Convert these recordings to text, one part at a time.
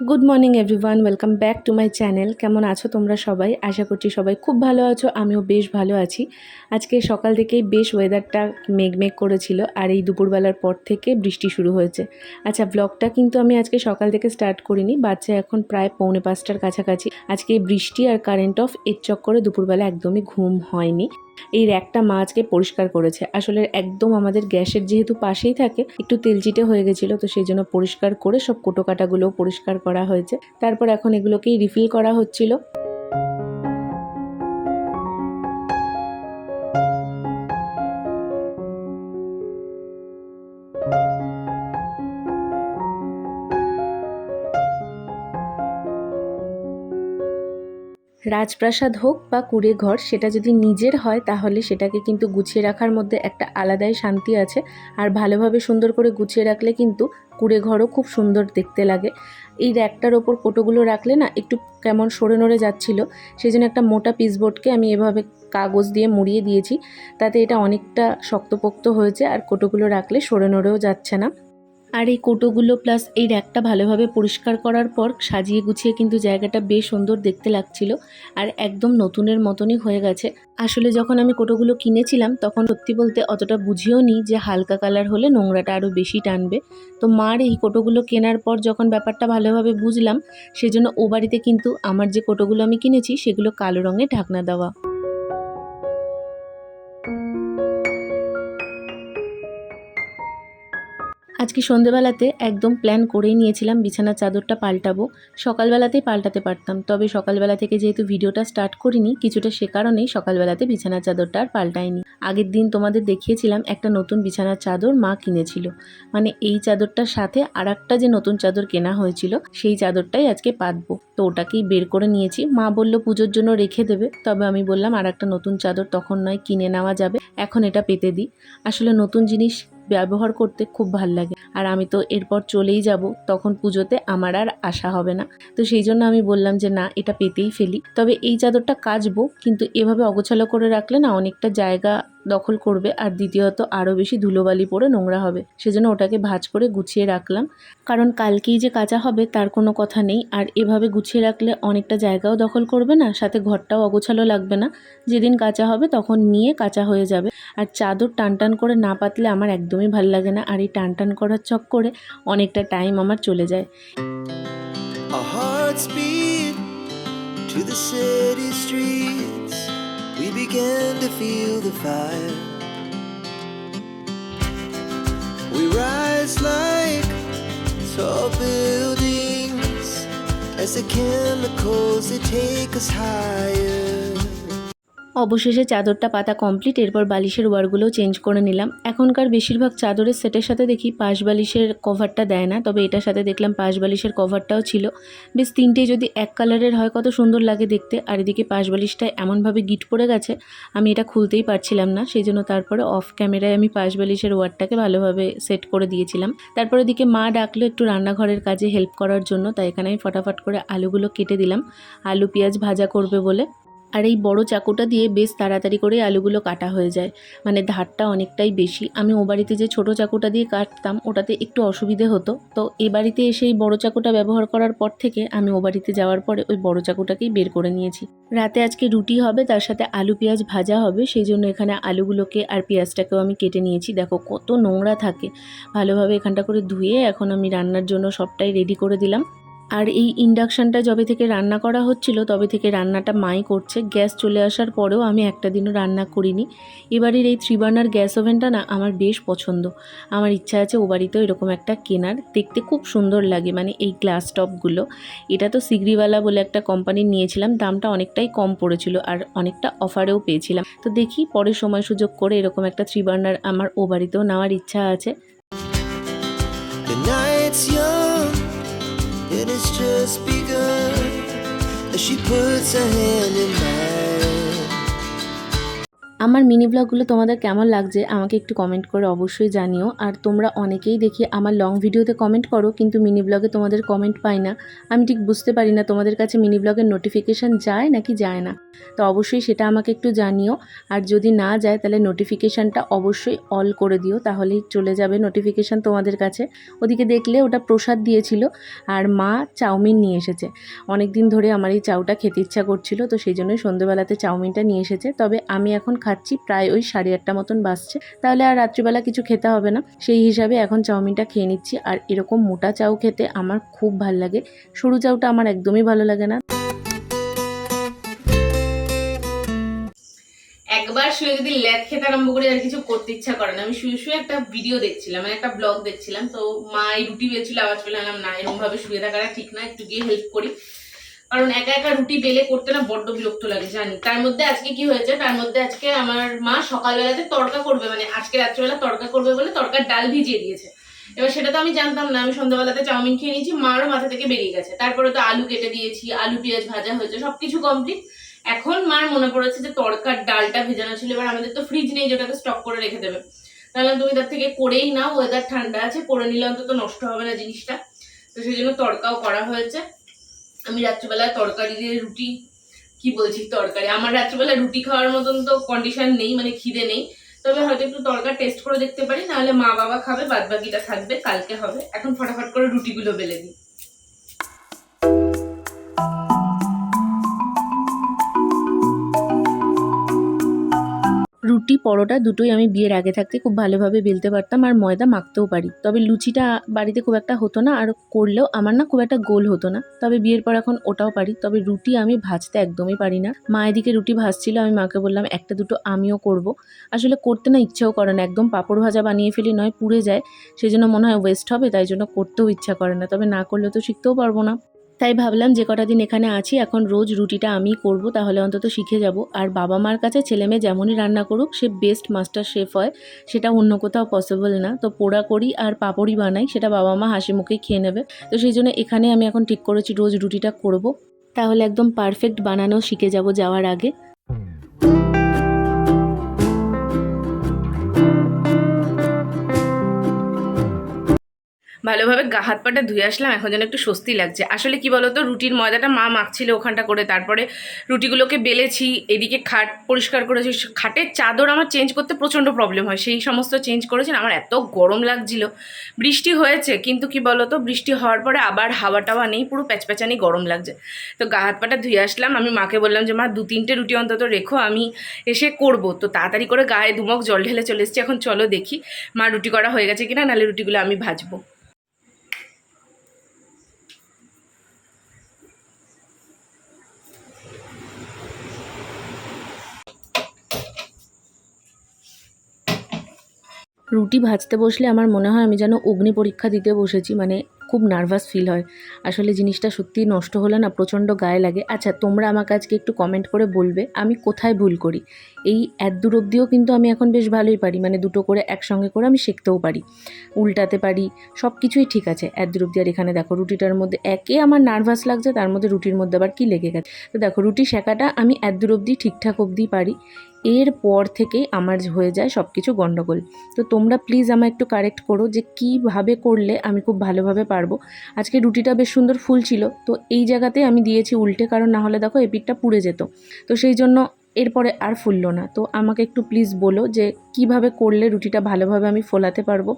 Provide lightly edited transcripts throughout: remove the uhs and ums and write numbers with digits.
Good morning everyone, welcome back to my channel. কেমন আছো তোমরা সবাই? আশা করছি সবাই খুব ভালো আছো, আমিও বেশ ভালো আছি। আজকে সকাল থেকেই বেশ ওয়েদারটা মেঘ করেছিল, আর এই দুপুরবেলার পর থেকে বৃষ্টি শুরু হয়েছে। আচ্ছা, ব্লগটা কিন্তু আমি আজকে সকাল থেকে স্টার্ট করিনি, বাচ্চা এখন প্রায় 4:45টার কাছাকাছি। আজকে এই বৃষ্টি আর কারেন্ট অফ এর চক্করে দুপুরবেলা একদমই ঘুম হয়নি। এই র্যাকটা মা আজকে পরিষ্কার করেছে। আসলে একদম আমাদের গ্যাসের যেহেতু পাশেই থাকে, একটু তেলচিটে হয়ে গেছিলো, তো সেই জন্য পরিষ্কার করে সব কোটোকাটাগুলোও পরিষ্কার করা হয়েছে। তারপর এখন এগুলোকেই রিফিল করা হচ্ছিল। রাজপ্রাসাদ হোক বা কুঁড়ে ঘর, সেটা যদি নিজের হয় তাহলে সেটাকে কিন্তু গুছিয়ে রাখার মধ্যে একটা আলাদাই শান্তি আছে। আর ভালোভাবে সুন্দর করে গুছিয়ে রাখলে কিন্তু কুঁড়ে ঘরও খুব সুন্দর দেখতে লাগে। এই র্যাকটার ওপর কোটোগুলো রাখলে না একটু কেমন সরে নড়ে যাচ্ছিল, সেই জন্য একটা মোটা পিসবোর্ডকে আমি এভাবে কাগজ দিয়ে মুড়িয়ে দিয়েছি, তাতে এটা অনেকটা শক্তপোক্ত হয়েছে আর কোটোগুলো রাখলে সরে নড়েও যাচ্ছে না। আর এই কোটোগুলো প্লাস এই র্যাকটা ভালোভাবে পরিষ্কার করার পর সাজিয়ে গুছিয়ে কিন্তু জায়গাটা বেশ সুন্দর দেখতে লাগছিল, আর একদম নতুনের মতনই হয়ে গেছে। আসলে যখন আমি কোটোগুলো কিনেছিলাম তখন সত্যি বলতে অতটা বুঝিও নি যে হালকা কালার হলে নোংরাটা আরও বেশি টানবে। তো মার এই কোটোগুলো কেনার পর যখন ব্যাপারটা ভালোভাবে বুঝলাম, সেজন্য ও বাড়িতে কিন্তু আমার যে কোটোগুলো আমি কিনেছি সেগুলো কালো রঙের ঢাকনা দেওয়া। আজকে সন্ধেবেলাতে একদম প্ল্যান করেই নিয়েছিলাম বিছানার চাদরটা পাল্টাবো। সকালবেলাতেই পাল্টাতে পারতাম, তবে সকালবেলা থেকে যেহেতু ভিডিওটা স্টার্ট করিনি, কিছুটা সে কারণেই সকালবেলাতে বিছানার চাদরটা আর পাল্টাইনি। আগের দিন তোমাদের দেখিয়েছিলাম একটা নতুন বিছানার চাদর মা কিনেছিল, মানে এই চাদরটার সাথে আর একটা যে নতুন চাদর কেনা হয়েছিল সেই চাদরটাই আজকে পাতবো। তো ওটাকেই বের করে নিয়েছি। মা বলল পুজোর জন্য রেখে দেবে, তবে আমি বললাম আর একটা নতুন চাদর তখন নয় কিনে নেওয়া যাবে, এখন এটা পেতে দিই। আসলে নতুন জিনিস ব্যবহার করতে খুব ভাল লাগে, আর আমি তো এরপর চলেই যাব, তখন পুজোতে আমার আর আশা হবে না। তো সেই জন্য আমি বললাম যে না, এটা পেতেই ফেলি। তবে এই চাদরটা কাচবো, কিন্তু এভাবে অগোছালো করে রাখলে না অনেকটা জায়গা দখল করবে, আর দ্বিতীয়ত আরও বেশি ধুলোবালি পড়ে নোংরা হবে। সেজন্য ওটাকে ভাঁজ করে গুছিয়ে রাখলাম, কারণ কালকেই যে কাচা হবে তার কোনো কথা নেই। আর এভাবে গুছিয়ে রাখলে অনেকটা জায়গাও দখল করবে না, সাথে ঘরটাও অগোছালো লাগবে না। যেদিন কাচা হবে তখন নিয়ে কাচা হয়ে যাবে। আর চাদর টান করে না পাতলে আমার একদমই ভাল লাগে না, আর এই টান করার চক্করে অনেকটা টাইম আমার চলে যায়। Our hearts beat to the city streets. We began to feel the fire. We rise like tall buildings as the chemicals they take us higher. অবশেষে চাদরটা পাতা কমপ্লিট। এরপর বালিশের ওয়ারগুলোও চেঞ্জ করে নিলাম। এখনকার বেশিরভাগ চাদরের সেটের সাথে দেখি পাশ বালিশের কভারটা দেয় না, তবে এটার সাথে দেখলাম পাশ বালিশের কভারটাও ছিল। বেশ তিনটে যদি এক কালারের হয় কত সুন্দর লাগে দেখতে। আর এদিকে পাশ বালিশটা এমনভাবে গিট পড়ে গেছে আমি এটা খুলতেই পারছিলাম না, সেই জন্য তারপরে অফ ক্যামেরায় আমি পাশ বালিশের ওয়ারটাকে ভালোভাবে সেট করে দিয়েছিলাম। তারপর এদিকে মা ডাকলো একটু রান্নাঘরের কাজে হেল্প করার জন্য, তাই এখানে আমি ফটাফট করে আলুগুলো কেটে দিলাম, আলু পেঁয়াজ ভাজা করবে বলে। আর এই বড় চাকুটা দিয়ে বেশ তাড়াতাড়ি করে আলুগুলো কাটা হয়ে যায়, মানে ধারটা অনেকটাই বেশি। আমি ও বাড়িতে যে ছোটো চাকুটা দিয়ে কাটতাম ওটাতে একটু অসুবিধে হতো, তো এ বাড়িতে এসে এই বড় চাকুটা ব্যবহার করার পর থেকে আমি ও বাড়িতে যাওয়ার পরে ওই বড় চাকুটাকেই বের করে নিয়েছি। রাতে আজকে রুটি হবে, তার সাথে আলু পেঁয়াজ ভাজা হবে, সেই জন্য এখানে আলুগুলোকে আর পেঁয়াজটাকেও আমি কেটে নিয়েছি। দেখো কত নোংরা থাকে, ভালোভাবে এখানটা করে ধুয়ে এখন আমি রান্নার জন্য সবটাই রেডি করে দিলাম। আর এই ইন্ডাকশানটা যবে থেকে রান্না করা হচ্ছিল তবে থেকে রান্নাটা মাই করছে। গ্যাস চলে আসার পরেও আমি একটা দিনও রান্না করিনি। এবারের এই 3 বার্নার গ্যাস ওভেনটা না আমার বেশ পছন্দ। আমার ইচ্ছা আছে ও বাড়িতেও এরকম একটা কেনার, দেখতে খুব সুন্দর লাগে, মানে এই গ্লাস টপগুলো। এটা তো সিগরিওয়ালা বলে একটা কোম্পানির নিয়েছিলাম, দামটা অনেকটাই কম পড়েছিল আর অনেকটা অফারেও পেয়েছিলাম। তো দেখি পরে সময় সুযোগ করে এরকম একটা 3 বার্নার আমার ও বাড়িতেও নেওয়ার ইচ্ছা আছে। The night's young and it's just begun as she puts her hand in mine. আমার মিনি ব্লগগুলো তোমাদের কেমন লাগছে আমাকে একটু কমেন্ট করে অবশ্যই জানিও। আর তোমরা অনেকেই দেখি আমার লং ভিডিওতে কমেন্ট করো, কিন্তু মিনি ব্লগে তোমাদের কমেন্ট পাই না। আমি ঠিক বুঝতে পারি না তোমাদের কাছে মিনি ব্লগের নোটিফিকেশান যায় নাকি যায় না। তো অবশ্যই সেটা আমাকে একটু জানিও। আর যদি না যায় তাহলে নোটিফিকেশানটা অবশ্যই অল করে দিও, তাহলেই চলে যাবে নোটিফিকেশান তোমাদের কাছে। ওদিকে দেখলে ওটা প্রসাদ দিয়েছিল আর মা চাউমিন নিয়ে এসেছে। অনেক দিন ধরে আমার এই চাউটা খেতে ইচ্ছা করছিল, তো সেই জন্যই সন্ধ্যেবেলাতে চাউমিনটা নিয়ে এসেছে। তবে আমি এখন খাচ্ছি প্রায় ওই 8:30 মতন বাজছে, তাহলে আর রাত্রিবেলা কিছু খেতে হবে না, সেই হিসাবে এখন চাউমিনটা খেয়ে নিচ্ছি। আর এরকম মোটা চাউ খেতে আমার খুব ভাল লাগে, সরু চাউটা আমার একদমই ভালো লাগে না। একবার শুয়ে যদি ল্যাদ খেতে আরম্ভ করি আর কিছু করতে ইচ্ছা করে না। আমি শুয়ে শুয়ে একটা ভিডিও দেখছিলাম, মানে একটা ব্লগ দেখছিলাম, তো মা এই রুটি বেলছিল, আওয়াজ পেলাম না এরকম ভাবে শুয়ে থাকাটা ঠিক না, একটু গিয়ে হেল্প করি। কারণ একা একা রুটি বেলে করতে না বড্ড বিরক্ত লাগে জানি। তার মধ্যে আজকে কি হয়েছে, তার মধ্যে আজকে আমার মা সকালবেলাতে তড়কা করবে, মানে আজকে রাত্রিবেলা তড়কা করবে বলে তড়কার ডাল ভিজিয়ে দিয়েছে। এবার সেটা তো আমি জানতাম না, আমি সন্ধ্যাবেলাতে চাউমিন খেয়ে নিয়েছি, মারও মাথা থেকে বেরিয়ে গেছে। তারপরে তো আলু কেটে দিয়েছি, আলু পেঁয়াজ ভাজা হয়েছে, সবকিছু কমপ্লিট। এখন মার মনে পড়েছে যে তড়কার ডালটা ভেজানো ছিল। এবার আমাদের তো ফ্রিজ নেই যেটাকে স্টক করে রেখে দেবে, তাহলে তুমি তার থেকে করেই নাও, ওয়েদার ঠান্ডা আছে, করে নিলে অন্তত নষ্ট হবে না জিনিসটা। তো সেই জন্য তড়কাও করা হয়েছে। আমি রাত্রিবেলায় তরকারি দিয়ে রুটি, কি বলছি তরকারি, আমার রাত্রিবেলা রুটি খাওয়ার মতন তো কন্ডিশন নেই, মানে খিদে নেই। তবে হয়তো একটু তরকারি টেস্ট করে দেখতে পারি, নাহলে মা বাবা খাবে, বাদ বাকিটা থাকবে, কালকে হবে। এখন ফটাফট করে রুটিগুলো বেলে দিই। রুটি পরোটা দুটোই আমি বিয়ের আগে থাকতে খুব ভালোভাবে বেলতে পারতাম, আর ময়দা মাখতেও পারি। তবে লুচিটা বাড়িতে খুব একটা হতো না, আর করলেও আমার না খুব একটা গোল হতো না। তবে বিয়ের পর এখন ওটাও পারি, তবে রুটি আমি ভাজতে একদমই পারি না। মা এদিকে রুটি ভাজছিল, আমি মাকে বললাম একটা দুটো আমিও করব। আসলে করতে না ইচ্ছাও করে না, একদম পাঁপড় ভাজা বানিয়ে ফেলি, নয় পুড়ে যায়, সেই জন্য মনে হয় ওয়েস্ট হবে, তাই জন্য করতেও ইচ্ছা করে না। তবে না করলে তো শিখতেও পারবো না, তাই ভাবলাম যে কটা দিন এখানে আছি এখন রোজ রুটিটা আমিই করব, তাহলে অন্তত শিখে যাব। আর বাবা মার কাছে ছেলে মেয়ে যেমনই রান্না করুক সে বেস্ট মাস্টার শেফ হয়, সেটা অন্য কোথাও পসিবল না। তো পোড়া করি আর পাপড়ি বানাই, সেটা বাবা মা হাসি মুখেই খেয়ে নেবে। তো সেই জন্য এখানে আমি এখন ঠিক করেছি রোজ রুটিটা করব, তাহলে একদম পারফেক্ট বানানো শিখে যাব যাওয়ার আগে। ভালোভাবে গা হাত পাটা ধুয়ে আসলাম, এখন যেন একটু স্বস্তি লাগছে। আসলে কি বলতো, রুটির ময়দাটা মা মাখছিল ওখানটা করে, তারপরে রুটিগুলোকে বেলেছি, এদিকে খাট পরিষ্কার করেছি। খাটের চাদর আমার চেঞ্জ করতে প্রচণ্ড প্রবলেম হয়, সেই সমস্ত চেঞ্জ করেছেন। আমার এত গরম লাগছিল, বৃষ্টি হয়েছে কিন্তু কি বলতো, বৃষ্টি হওয়ার পরে আবার হাওয়া টাওয়া নেই, পুরো প্যাচপ্যাচানি গরম লাগছে। তো গা হাত পাটা ধুয়ে আসলাম, আমি মাকে বললাম যে মা 2-3টে রুটি অন্তত রেখো, আমি এসে করব। তো তাড়াতাড়ি করে গায়ে দুমক জল ঢেলে চলে এসেছি। এখন চলো দেখি মা রুটি করা হয়ে গেছে কিনা, নাহলে রুটিগুলো আমি ভাজবো। রুটি ভাজতে বসলে আমার মনে হয় আমি যেন অগ্নি পরীক্ষা দিতে বসেছি, মানে খুব নার্ভাস ফিল হয়। আসলে জিনিসটা সত্যিই নষ্ট হলে না প্রচণ্ড গায়ে লাগে। আচ্ছা, তোমরা আমাকে আজকে একটু কমেন্ট করে বলবে আমি কোথায় ভুল করি। এই দূর অবধিও কিন্তু আমি এখন বেশ ভালোই পারি, মানে দুটো করে একসঙ্গে করে আমি শিখতেও পারি, উল্টাতে পারি, সব কিছুই ঠিক আছে দূর অবধি। আর এখানে দেখো রুটিটার মধ্যে একে আমার নার্ভাস লাগছে, তার মধ্যে রুটির মধ্যে আবার কি লেগে গেছে। তো দেখো রুটি শেখাটা আমি দূর অবধি ঠিকঠাক অবধি পারি, এরপর থেকেই আমার হয়ে যায় সব কিছু গণ্ডগোল। তো তোমরা প্লিজ আমায় একটু কারেক্ট করো যে কীভাবে করলে আমি খুব ভালোভাবে পারবো। আজকে রুটিটা বেশ সুন্দর ফুল ছিল, তো এই জায়গাতে আমি দিয়েছি উল্টে, কারণ না হলে দেখো এপিঠটা পুড়ে যেত, তো সেই জন্য এরপরে আর ফুললো না। তো আমাকে একটু প্লিজ বলো যে কিভাবে করলে রুটিটা ভালোভাবে আমি ফোলাতে পারবো।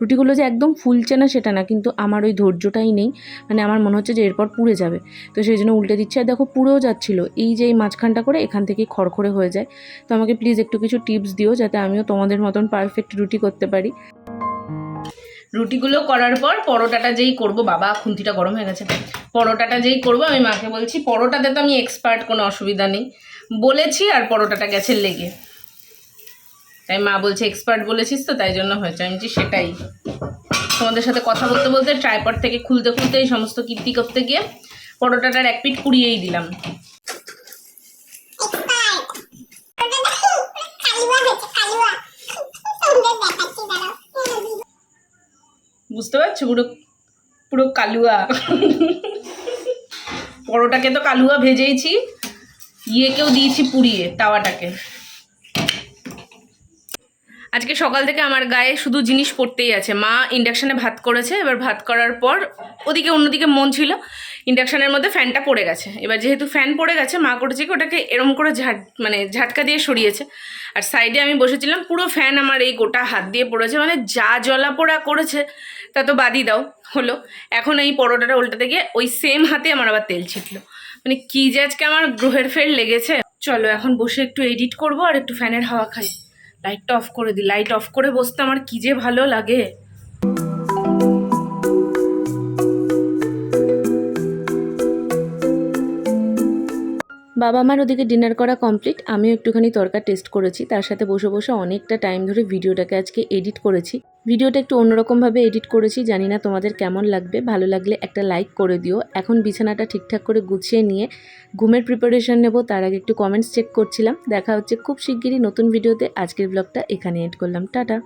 রুটিগুলো যে একদম ফুলছে না সেটা না, কিন্তু আমার ওই ধৈর্যটাই নেই, মানে আমার মনে হচ্ছে যে এরপর পুড়ে যাবে, তো সেই জন্য উল্টে দিচ্ছে। আর দেখো পুড়েও যাচ্ছিলো, এই যে এই মাঝখানটা করে এখান থেকেই খড়খড়ে হয়ে যায়। তো আমাকে প্লিজ একটু কিছু টিপস দিও যাতে আমিও তোমাদের মতন পারফেক্ট রুটি করতে পারি। রুটিগুলো করার পর পরোটাটা যেই করব, বাবা খুন্তিটা গরম হয়ে গেছে, পরোটাটা যেই করব আমি মাকে বলছি পরোটাতে তো আমি এক্সপার্ট, কোনো অসুবিধা নেই বলেছি, আর পরোটাটা গেছে লেগে, তাই মা বলছে এক্সপার্ট বলেছিস তো তাই জন্য হয়েছে। আমি বলছি সেটাই, তোমাদের সাথে কথা বলতে বলতে ট্রাইপড থেকে খুলতে খুলতে এই সমস্ত কীর্তি করতে গিয়ে পরোটাটার এক পিঠ পুড়িয়েই দিলাম। বুঝতে পারছো, পুরো পুরো কালুয়া। পরোটাকে তো কালুয়া ভেজেইছি, ইয়েকেও দিয়েছি পুড়িয়ে, তাওয়াটাকে। আজকে সকাল থেকে আমার গায়ে শুধু জিনিস পড়তেই আছে। মা ইন্ডাকশানে ভাত করেছে, এবার ভাত করার পর ওদিকে অন্যদিকে মন ছিল, ইন্ডাকশানের মধ্যে ফ্যানটা পড়ে গেছে। এবার যেহেতু ফ্যান পড়ে গেছে, মা করেছে কি ওটাকে এরম করে ঝাটকা দিয়ে সরিয়েছে। আর সাইডে আমি বসেছিলাম, পুরো ফ্যান আমার এই গোটা হাত দিয়ে পড়েছে, মানে যা জ্বলা পোড়া করেছে তা তো বাদই দাও হলো। এখন এই পরোটাটা উল্টাতে গিয়ে ওই সেম হাতে আমার আবার তেল ছিটলো। মানে কি যে আজকে আমার গ্রহের ফের লেগেছে। চলো এখন বসে একটু এডিট করব আর একটু ফ্যানের হাওয়া খাই। লাইটটা অফ করে দিই, লাইট অফ করে বসতে আমার কি যে ভালো লাগে। বাবা মার ওদিকে ডিনার করা কমপ্লিট, আমিও একটুখানি তরকা টেস্ট করেছি। তার সাথে বসে বসে অনেকটা টাইম ধরে ভিডিওটাকে আজকে এডিট করেছি। ভিডিওটা একটু অন্যরকমভাবে এডিট করেছি, জানি না তোমাদের কেমন লাগবে। ভালো লাগলে একটা লাইক করে দিও। এখন বিছানাটা ঠিকঠাক করে গুছিয়ে নিয়ে ঘুমের প্রিপারেশন নেব, তার আগে একটু কমেন্টস চেক করছিলাম। দেখা হচ্ছে খুব শিগগিরই নতুন ভিডিওতে। আজকের ব্লগটা এখানে এড করলাম, টাটা।